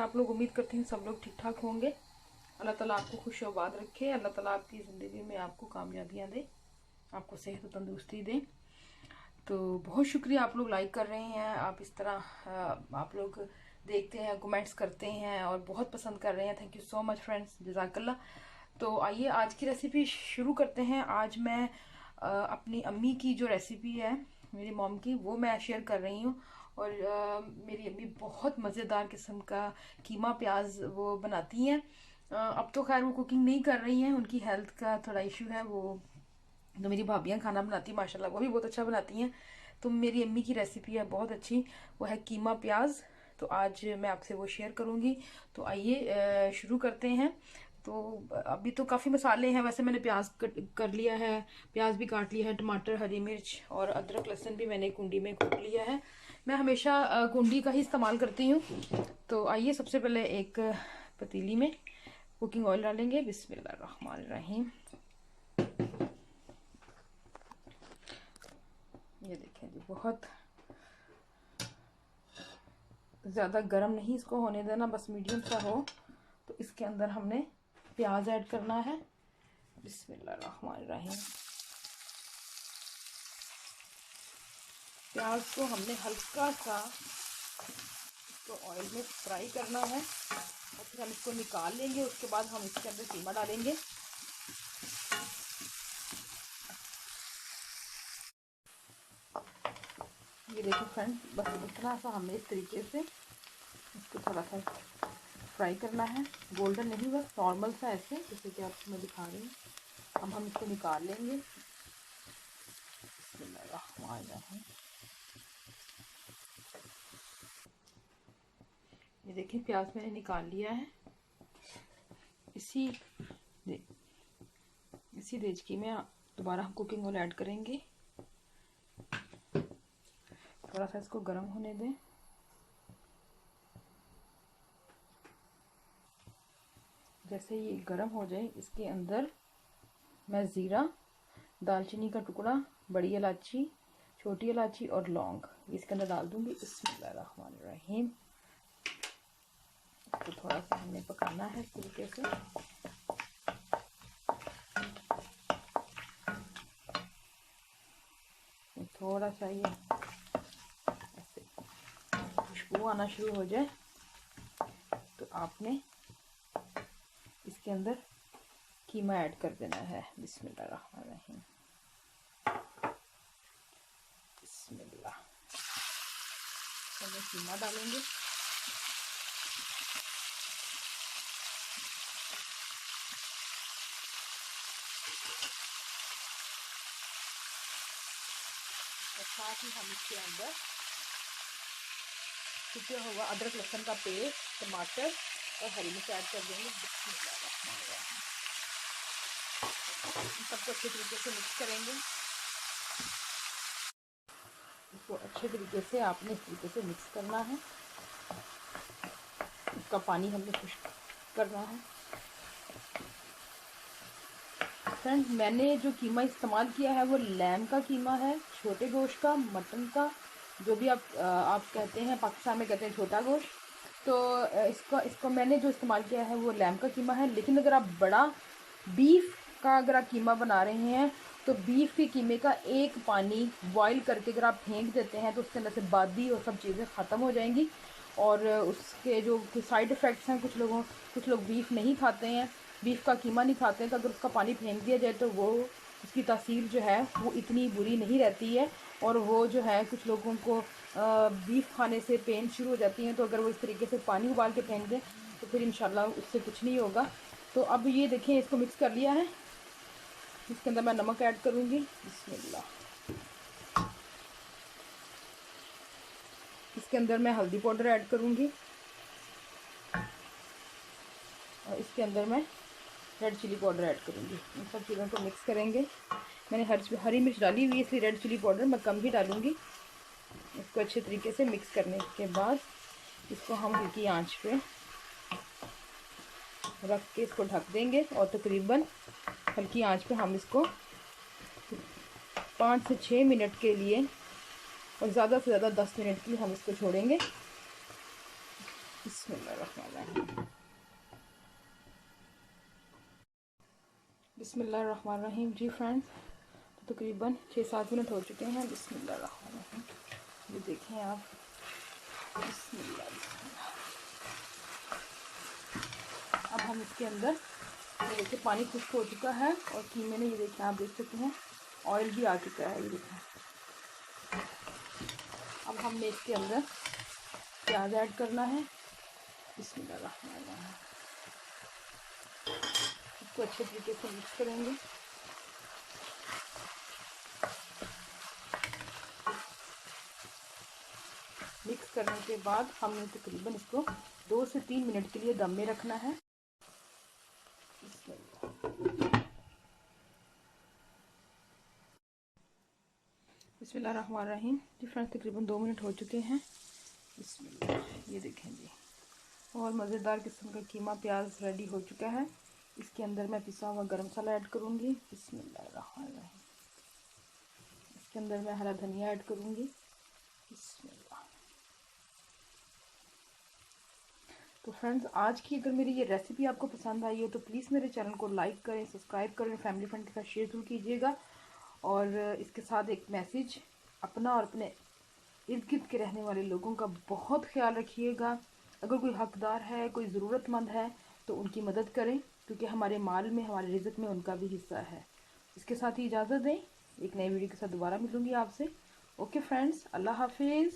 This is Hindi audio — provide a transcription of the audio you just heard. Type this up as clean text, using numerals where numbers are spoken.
आप लोग? उम्मीद करते हैं सब लोग ठीक ठाक होंगे। अल्लाह ताला आपको खुश आबाद रखे, अल्लाह ताला आपकी ज़िंदगी में आपको कामयाबियाँ दे, आपको सेहत और तंदुरुस्ती दे। तो बहुत शुक्रिया आप लोग लाइक कर रहे हैं, आप इस तरह आप लोग देखते हैं, कमेंट्स करते हैं और बहुत पसंद कर रहे हैं। Thank you so much friends, जज़ाकल्लाह। तो आइए आज की रेसिपी शुरू करते हैं। आज मैं अपनी अम्मी की जो रेसिपी है, मेरी मॉम की, वो मैं शेयर कर रही हूँ। और मेरी अम्मी बहुत मज़ेदार किस्म का कीमा प्याज वो बनाती हैं। अब तो खैर वो कुकिंग नहीं कर रही हैं, उनकी हेल्थ का थोड़ा इशू है। वो तो मेरी भाभियाँ खाना बनाती हैं माशाल्लाह, वो भी बहुत अच्छा बनाती हैं। तो मेरी अम्मी की रेसिपी है बहुत अच्छी, वो है कीमा प्याज। तो आज मैं आपसे वो शेयर करूँगी। तो आइए शुरू करते हैं। तो अभी तो काफ़ी मसाले हैं। वैसे मैंने प्याज कर लिया है, प्याज भी काट लिया है, टमाटर, हरी मिर्च और अदरक लहसुन भी मैंने कुंडी में कूट लिया है। मैं हमेशा कुंडी का ही इस्तेमाल करती हूँ। तो आइए सबसे पहले एक पतीली में कुकिंग ऑयल डालेंगे। बिस्मिल्लाहिर्रहमानिर्रहीम। ये देखें जी, बहुत ज़्यादा गर्म नहीं इसको होने देना, बस मीडियम सा हो। तो इसके अंदर हमने प्याज ऐड करना है। बिस्मिल्लाहिर्रहमानिर्रहीम। प्याज को हमने हल्का सा इसको ऑयल में फ्राई करना है और फिर हम इसको निकाल लेंगे। उसके बाद हम इसके अंदर कीमा डालेंगे। ये देखो फ्रेंड्स, बस इतना सा हमने इस तरीके से इसको थोड़ा सा फ्राई करना है, गोल्डन नहीं, बस नॉर्मल सा ऐसे, जैसे कि आपको मैं दिखा रही हूँ। अब हम इसको निकाल लेंगे। ये देखिए प्याज मैंने निकाल लिया है। इसी देचकी में दोबारा हम कुकिंग ऑयल ऐड करेंगे। थोड़ा सा इसको गर्म होने दें। जैसे ये गर्म हो जाए, इसके अंदर मैं ज़ीरा, दालचीनी का टुकड़ा, बड़ी इलायची, छोटी इलायची और लौंग इसके अंदर डाल दूंगी। बिस्मिल्लाहिर्रहमानिर्रहीम। तो थोड़ा सा हमने पकाना है इस तरीके से। थोड़ा सा ये ऐसे खुशबू आना शुरू हो जाए तो आपने इसके अंदर कीमा ऐड कर देना है। बिस्मिल्लाहिर्रहमानिर्रहीम। बिस्मिल्लाह। हमने कीमा डालेंगे। और साथ ही हम इसके अंदर कुटा हुआ अदरक लहसुन का पेस्ट, टमाटर और हरी मिर्च ऐड कर देंगे। सबको अच्छे तरीके से मिक्स करेंगे। इसको अच्छे तरीके से आपने इस तरीके से मिक्स करना है। इसका पानी हमने खुश्क करना है। फ्रेंड्स, मैंने जो कीमा इस्तेमाल किया है वो लैम का कीमा है, छोटे गोश्त का, मटन का, जो भी आप कहते हैं, पाकिस्तान में कहते हैं छोटा गोश्त। तो इसको मैंने जो इस्तेमाल किया है वो लैम का कीमा है। लेकिन अगर आप बड़ा बीफ का अगर आप कीमा बना रहे हैं तो बीफ के कीमे का एक पानी बॉईल करके अगर आप फेंक देते हैं तो उसके अंदर से बादी और सब चीज़ें ख़त्म हो जाएंगी। और उसके जो साइड इफ़ेक्ट्स हैं, कुछ लोग बीफ नहीं खाते हैं, बीफ का कीमा नहीं खाते हैं, तो अगर उसका पानी फेंक दिया जाए तो वो उसकी तासीर जो है वो इतनी बुरी नहीं रहती है। और वो जो है कुछ लोगों को बीफ खाने से पेन शुरू हो जाती हैं। तो अगर वो इस तरीके से पानी उबाल के फेंक दें तो फिर इंशाल्लाह उससे कुछ नहीं होगा। तो अब ये देखें, इसको मिक्स कर लिया है। इसके अंदर मैं नमक ऐड करूँगी। बिस्मिल्लाह। इसके अंदर मैं हल्दी पाउडर ऐड करूँगी और इसके अंदर मैं रेड चिली पाउडर ऐड करूँगी। इन सब चीज़ों को मिक्स करेंगे। मैंने हरी मिर्च डाली हुई है, इसलिए रेड चिली पाउडर मैं कम ही डालूँगी। इसको अच्छे तरीके से मिक्स करने के बाद इसको हम हल्की आंच पे रख के इसको ढक देंगे और तकरीबन हल्की आंच पे हम इसको 5 से 6 मिनट के लिए और ज़्यादा से ज़्यादा 10 मिनट के लिए हम इसको छोड़ेंगे। बिस्मिल्लाहिर्रहमानिर्रहीम। बिस्मिल्लाहिर्रहमानिर्रहीम। जी फ्रेंड्स, तो तकरीबन 6-7 मिनट हो चुके हैं। बिस्मिल्लाहिर्रहमानिर्रहीम। ये देखें आप, बिस्मिल्लाह बिस्मिल्लाह। अब हम इसके अंदर ये देखिए पानी खुश्क हो चुका है और कीमे में ये देखें, आप देख सकते हैं ऑयल भी आ चुका है। ये देखें, अब हमने इसके अंदर प्याज ऐड करना है। बिस्मिल्लाहिर्रहमानिर्रहीम। इसको अच्छे तरीके से मिक्स करेंगे। मिक्स करने के बाद हमने तकरीबन इसको 2 से 3 मिनट के लिए दम में रखना है। बिस्मिल्लाहिर्रहमानिर्रहीम। जी फ्रेंड्स, तकरीबन 2 मिनट हो चुके हैं। बिस्मिल्लाह, ये देखें जी, और मज़ेदार किस्म का कीमा प्याज रेडी हो चुका है। इसके अंदर मैं पिसा हुआ गरम मसाला ऐड करूँगी। बिस्मिल्लाहिर्रहमानिर्रहीम। इसके अंदर मैं हरा धनिया ऐड करूँगी। बिस्मिल्लाह। तो फ्रेंड्स, आज की अगर मेरी ये रेसिपी आपको पसंद आई हो तो प्लीज़ मेरे चैनल को लाइक करें, सब्सक्राइब करें, फैमिली फ्रेंड के साथ शेयर जरूर कीजिएगा। और इसके साथ एक मैसेज, अपना और अपने इर्द गिर्द के रहने वाले लोगों का बहुत ख्याल रखिएगा। अगर कोई हकदार है, कोई ज़रूरतमंद है तो उनकी मदद करें, क्योंकि हमारे माल में, हमारे रिज़्क में उनका भी हिस्सा है। इसके साथ ही इजाज़त दें, एक नई वीडियो के साथ दोबारा मिलूँगी आपसे। ओके फ्रेंड्स, अल्लाह हाफिज़।